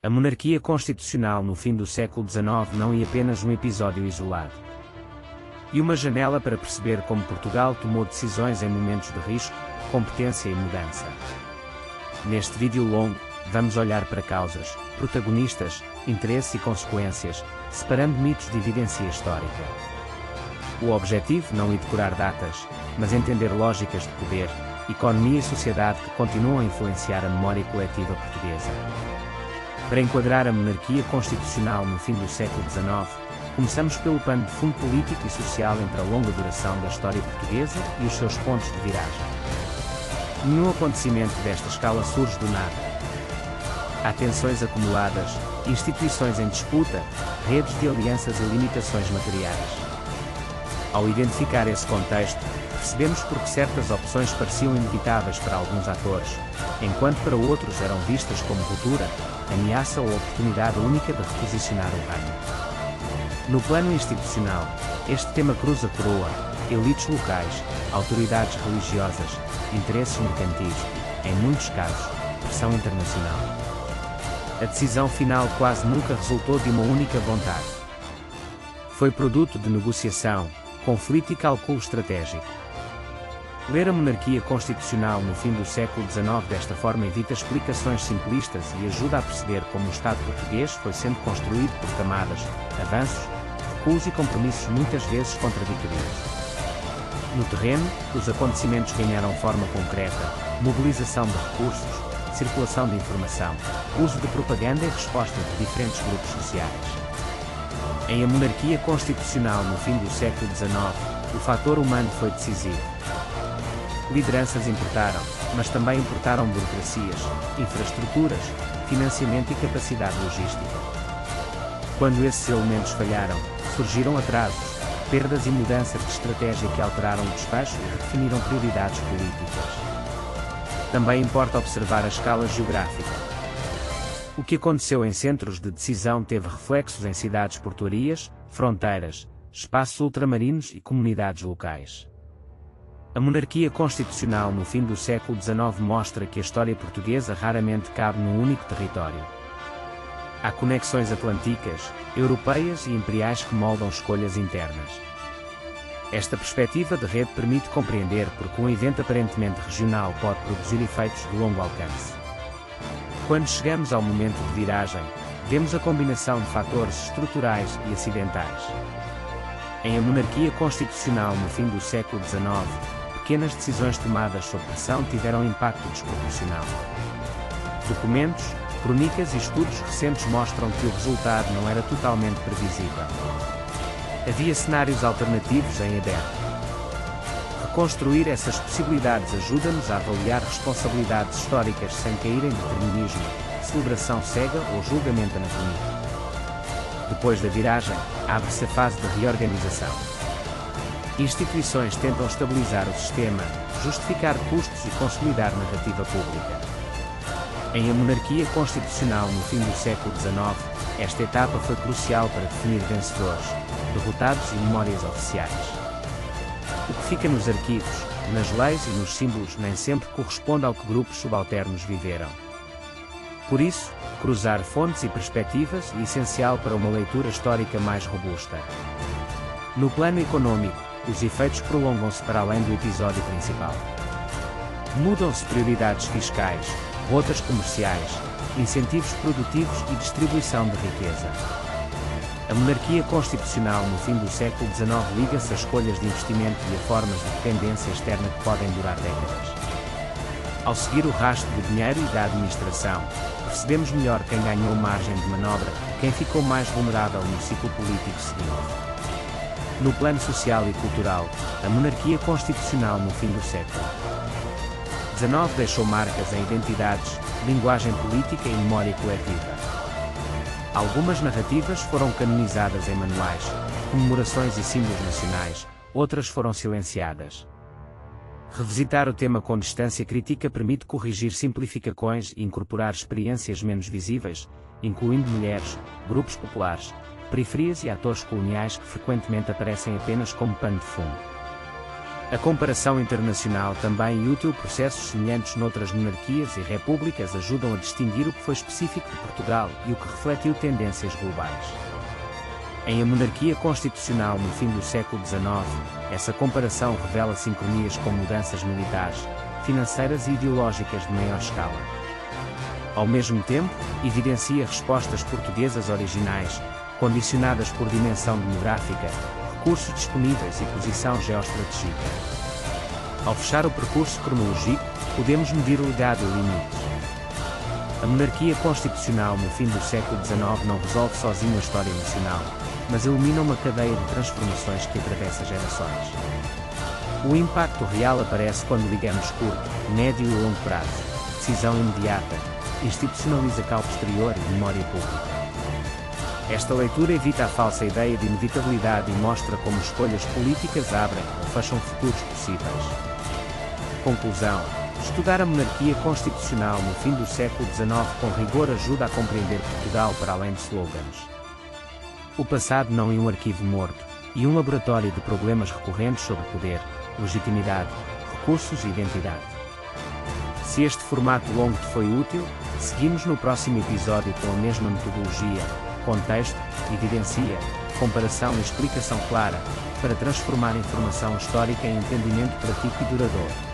A monarquia constitucional no fim do século XIX não é apenas um episódio isolado. E uma janela para perceber como Portugal tomou decisões em momentos de risco, competência e mudança. Neste vídeo longo, vamos olhar para causas, protagonistas, interesses e consequências, separando mitos de evidência histórica. O objetivo não é decorar datas, mas entender lógicas de poder, economia e sociedade que continuam a influenciar a memória coletiva portuguesa. Para enquadrar a monarquia constitucional no fim do século XIX, começamos pelo pano de fundo político e social entre a longa duração da história portuguesa e os seus pontos de viragem. Nenhum acontecimento desta escala surge do nada. Há tensões acumuladas, instituições em disputa, redes de alianças e limitações materiais. Ao identificar esse contexto, percebemos por que certas opções pareciam inevitáveis para alguns atores, enquanto para outros eram vistas como ruptura, ameaça ou oportunidade única de reposicionar o reino. No plano institucional, este tema cruza coroa, elites locais, autoridades religiosas, interesses mercantis e, em muitos casos, pressão internacional. A decisão final quase nunca resultou de uma única vontade. Foi produto de negociação, conflito e cálculo estratégico. Ler a monarquia constitucional no fim do século XIX desta forma evita explicações simplistas e ajuda a perceber como o Estado português foi sendo construído por camadas, avanços, recuos e compromissos muitas vezes contraditórios. No terreno, os acontecimentos ganharam forma concreta, mobilização de recursos, circulação de informação, uso de propaganda e resposta de diferentes grupos sociais. Em A Monarquia Constitucional no fim do século XIX, o fator humano foi decisivo. Lideranças importaram, mas também importaram burocracias, infraestruturas, financiamento e capacidade logística. Quando esses elementos falharam, surgiram atrasos, perdas e mudanças de estratégia que alteraram o desfecho e redefiniram prioridades políticas. Também importa observar a escala geográfica. O que aconteceu em centros de decisão teve reflexos em cidades portuárias, fronteiras, espaços ultramarinos e comunidades locais. A monarquia constitucional no fim do século XIX mostra que a história portuguesa raramente cabe num único território. Há conexões atlânticas, europeias e imperiais que moldam escolhas internas. Esta perspectiva de rede permite compreender porque um evento aparentemente regional pode produzir efeitos de longo alcance. Quando chegamos ao momento de viragem, vemos a combinação de fatores estruturais e acidentais. Em A Monarquia Constitucional no fim do século XIX, pequenas decisões tomadas sob pressão tiveram impacto desproporcional. Documentos, crônicas e estudos recentes mostram que o resultado não era totalmente previsível. Havia cenários alternativos em aberto. Reconstruir essas possibilidades ajuda-nos a avaliar responsabilidades históricas sem cair em determinismo, celebração cega ou julgamento anacronítico. Depois da viragem, abre-se a fase de reorganização. Instituições tentam estabilizar o sistema, justificar custos e consolidar narrativa pública. Em A Monarquia Constitucional no fim do século XIX, esta etapa foi crucial para definir vencedores, derrotados e memórias oficiais. O que fica nos arquivos, nas leis e nos símbolos nem sempre corresponde ao que grupos subalternos viveram. Por isso, cruzar fontes e perspectivas é essencial para uma leitura histórica mais robusta. No plano econômico, os efeitos prolongam-se para além do episódio principal. Mudam-se prioridades fiscais, rotas comerciais, incentivos produtivos e distribuição de riqueza. A monarquia constitucional no fim do século XIX liga-se a escolhas de investimento e a formas de dependência externa que podem durar décadas. Ao seguir o rastro do dinheiro e da administração, percebemos melhor quem ganhou margem de manobra e quem ficou mais vulnerável no ciclo político seguinte. No plano social e cultural, a monarquia constitucional no fim do século XIX deixou marcas em identidades, linguagem política e memória coletiva. Algumas narrativas foram canonizadas em manuais, comemorações e símbolos nacionais, outras foram silenciadas. Revisitar o tema com distância crítica permite corrigir simplificações e incorporar experiências menos visíveis, incluindo mulheres, grupos populares, periferias e atores coloniais que frequentemente aparecem apenas como pano de fundo. A comparação internacional também útil. Processos semelhantes noutras monarquias e repúblicas ajudam a distinguir o que foi específico de Portugal e o que refletiu tendências globais. Em A Monarquia Constitucional no fim do século XIX, essa comparação revela sincronias com mudanças militares, financeiras e ideológicas de maior escala. Ao mesmo tempo, evidencia respostas portuguesas originais, condicionadas por dimensão demográfica, recursos disponíveis e posição geoestratégica. Ao fechar o percurso cronológico, podemos medir o legado e limites. A monarquia constitucional no fim do século XIX não resolve sozinho a história nacional, mas ilumina uma cadeia de transformações que atravessa gerações. O impacto real aparece quando ligamos curto, médio e longo prazo, decisão imediata, institucionaliza cal posterior e memória pública. Esta leitura evita a falsa ideia de inevitabilidade e mostra como escolhas políticas abrem ou fecham futuros possíveis. Conclusão: estudar a monarquia constitucional no fim do século XIX com rigor ajuda a compreender Portugal para além de slogans. O passado não é um arquivo morto, e um laboratório de problemas recorrentes sobre poder, legitimidade, recursos e identidade. Se este formato longo te foi útil, seguimos no próximo episódio com a mesma metodologia, contexto, evidencia, comparação e explicação clara, para transformar informação histórica em entendimento prático e duradouro.